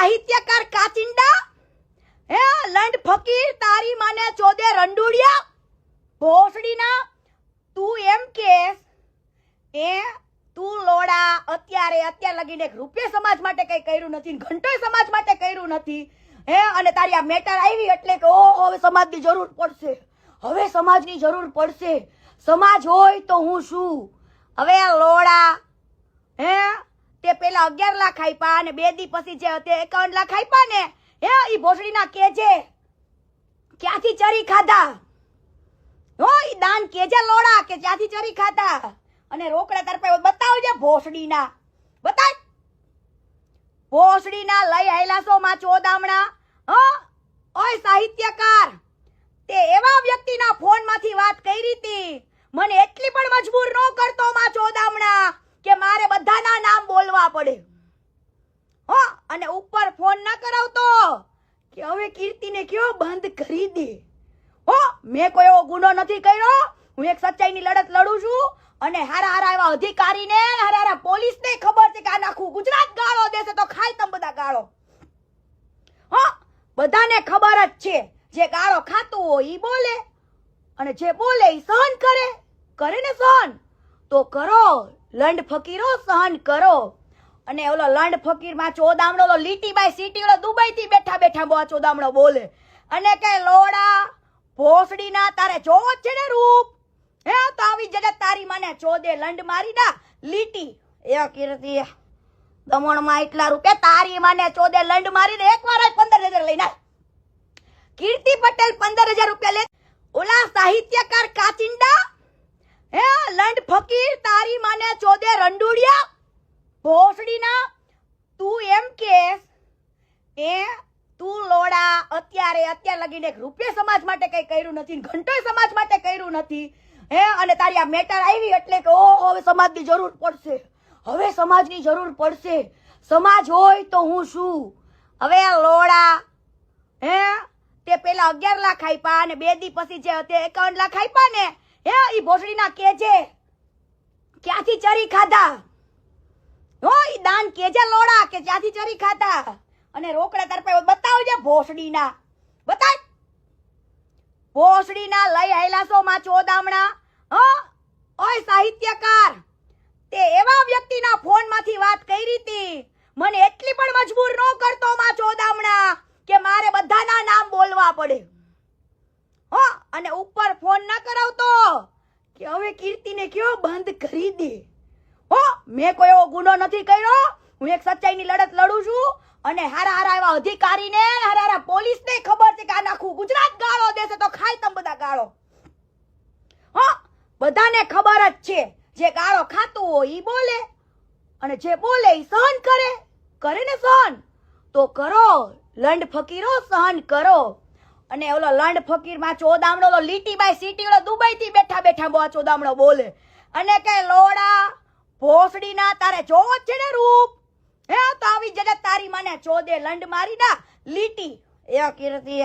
સાહિત્યકાર કાચિંડા હે લંડ ફકીર તારી માને ચોદે રંડુડિયા ભોસડીના તું એમ કેસ એ તું લોડા અત્યાર લગીને એક રૂપિયા સમાજ માટે કઈ કર્યું નથી ઘંટોય સમાજ માટે કર્યું નથી હે અને તારી આ મેટર આવી એટલે કે ઓહો હવે સમાજની જરૂર પડશે હવે સમાજની જરૂર પડશે સમાજ હોય તો હું શું હવે લોડા હે તે પેલા 11 લાખ આપ્યા અને 2 દી પછી જે તે 51 લાખ આપ્યા ને હે ઈ ભોસડીના કેજે ક્યાંથી ચરી ખાધા હો ઈ દાન કેજે લોડા કે ક્યાંથી ચરી ખાધા અને રોકડા તરફે બતાવજે ભોસડીના બતાય ભોસડીના લઈ આયલાસો માં ચોદામણા હ ઓય સાહિત્યકાર તે એવા વ્યક્તિના ફોનમાંથી વાત કરી હતી મને એટલી પણ મજબૂર ન કરતો માં ચોદામણા કે મારે બધાના નામ બોલવા પડે હો અને ઉપર ફોન ન કરાવતો કે હવે કીર્તિને કયો બંધ કરી દે હો મેં કોઈ એવો ગુનો નથી કર્યો હું એક સચ્ચાઈની લડત લડું છું અને હારા એવા અધિકારીને હારા પોલીસને ખબર છે કે આ આખું ગુજરાત ગાળો દેશે તો ખાય તમ બધા ગાળો હો બધાને ખબર જ છે જે ગાળો ખાતું હોય ઈ બોલે અને જે બોલે ઈ સહન કરે ને સહન તો કરો લંડ ફકીરો સહન કરો અને ઓલો લંડ ફકીર માં ચોદામણો ઓલો લીટી બાય સિટી ઓલો દુબઈ થી બેઠા બો ચોદામણો બોલે અને કે લોડા ભોસડીના તારે જોવો છે ને રૂપ હે તો આવી જગત તારી માને ચોદે લંડ મારી ના લીટી એ કીર્તિ દમણ માં એટલા રૂપિયા તારી માને ચોદે લંડ મારી ને એકવાર 15,000 લઈને કીર્તિ પટેલ 15,000 રૂપિયા લે ઓલા સાહિત્યકાર કાચિંડા હે લંડ ફકીર તારી માને ચોદે રંડુડિયા ભોસડીના તું એમ કેસ એ તું લોડા અત્યાર લગીને એક રૂપિયા સમાજ માટે કઈ કર્યું નથી ઘંટોય સમાજ માટે કર્યું નથી હે અને તારી આ મેટર આવી એટલે કે ઓહો હવે સમાજની જરૂર પડશે હવે સમાજની જરૂર પડશે સમાજ હોય તો હું શું હવે લોડા હે તે પેલા 11 લાખ આપ્યા અને 2 દી પછી જે તે 51 લાખ આપ્યા ને હે ઈ ભોસડીના કેજે ક્યાંથી ચરી ખાધા હો ઈ દાન કેજે લોડા કે ક્યાંથી ચરી ખાધા અને રોકડા તરફે બતાવજે ભોસડીના બતાય ભોસડીના લઈ આયલાસો માં ચોદામણા હ ઓય સાહિત્યકાર તે એવા વ્યક્તિના ફોનમાંથી વાત કરી હતી મને એટલી પણ મજબૂર ન કરતો માં ચોદામણા કે મારે બધાના નામ બોલવા પડે હો અને ઉપર ફોન ન કરાવતો કે હવે કીર્તિને કયો બંધ કરી દે હો મેં કોઈ એવો ગુનો નથી કર્યો હું એક સચ્ચાઈની લડત લડું છું અને હારા એવા અધિકારીને હારા પોલીસને ખબર છે કે આ આખું ગુજરાત ગાળો દેશે તો ખાય તમ બધા ગાળો હો બધાને ખબર જ છે જે ગાળો ખાતું હોય ઈ બોલે અને જે બોલે ઈ સહન કરે ને સહન તો કરો લંડ ફકીરો સહન કરો અને ઓલો લંડ ફકીર માં ચોદામણો ઓલો લીટી બાય સિટી ઓલો દુબઈ થી બેઠા બો ચોદામણો બોલે અને કે લોડા ભોસડીના તારે જોવો છે ને રૂપ હે તો આવી જગત તારી માને ચોદે લંડ મારી ના લીટી એ કીર્તિ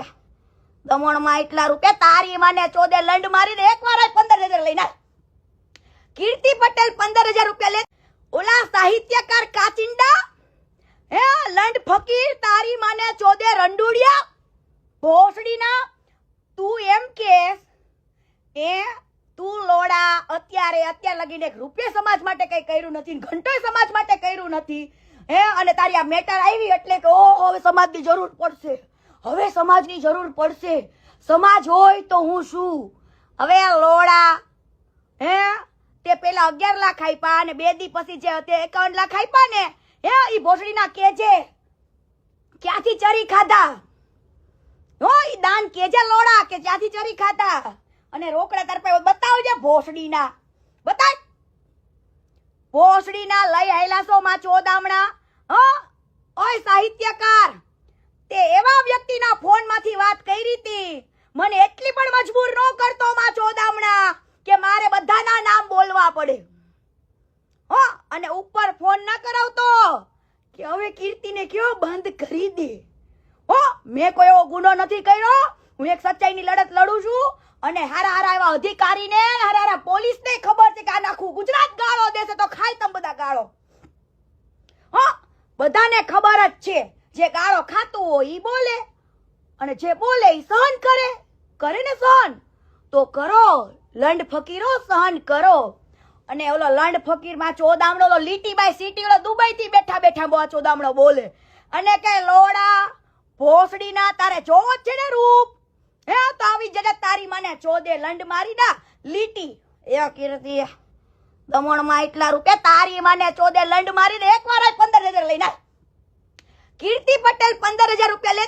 દમણ માં એટલા રૂપિયા તારી માને ચોદે લંડ મારી ને એકવાર 15,000 લઈને કીર્તિ પટેલ 15,000 રૂપિયા લે ઓલા સાહિત્યકાર કાચિંડા હે લંડ ફકીર તારી માને ચોદે રંડુડિયા ભોસડીના તું એમ કેસ એ તું લોડા અત્યાર લગીને એક રૂપિયા સમાજ માટે કઈ કર્યું નથી ઘંટોય સમાજ માટે કર્યું નથી હે અને તારી આ મેટર આવી એટલે કે ઓહો હવે સમાજની જરૂર પડશે હવે સમાજની જરૂર પડશે સમાજ હોય તો હું શું હવે લોડા હે તે પેલા 11 લાખ આપ્યા અને 2 દી પછી જે તે 51 લાખ આપ્યા ને હે ઈ ભોસડીના કેજે ક્યાંથી ચરી ખાધા હો ઈ દાન કેજે લોડા કે ક્યાંથી ચરી ખાધા અને રોકડા તરફે બતાવજે ભોસડીના બતાય ભોસડીના લઈ આયલાસો માં ચોદામણા હ ઓય સાહિત્યકાર તે એવા વ્યક્તિના ફોનમાંથી વાત કરી હતી મને એટલી પણ મજબૂર ન કરતો માં ચોદામણા કે મારે બધાના નામ બોલવા પડે હો અને ઉપર ફોન ન કરાવતો કે હવે કીર્તિને કયો બંધ કરી દે હો મેં કોઈ એવો ગુનો નથી કર્યો હું એક સચ્ચાઈની લડત લડું છું અને હારા એવા અધિકારીને હારા પોલીસને ખબર છે કે આ આખું ગુજરાત ગાળો દેશે તો ખાય તમ બધા ગાળો હો બધાને ખબર જ છે જે ગાળો ખાતું હોય ઈ બોલે અને જે બોલે ઈ સહન કરે ને સહન તો કરો લંડ ફકીરો સહન કરો. અને ઓલો લંડ ફકીર માં ચોદામણો ઓલો લીટીબાઈ સિટી ઓલો દુબઈ થી બેઠા બેઠા બો ચોદામણો બોલે અને કે લોડા ભોસડી ના તારે જોવો જ છે ને રૂપ હે તો આવી જગત તારી મને ચોદે લંડ મારી ના લીટી એ કીર્તિ દમણ માં એટલા રૂપિયા તારી મને ચોદે લંડ મારીને એકવાર જ 15,000 લઈને કીર્તિ પટેલ 15,000 રૂપિયા લે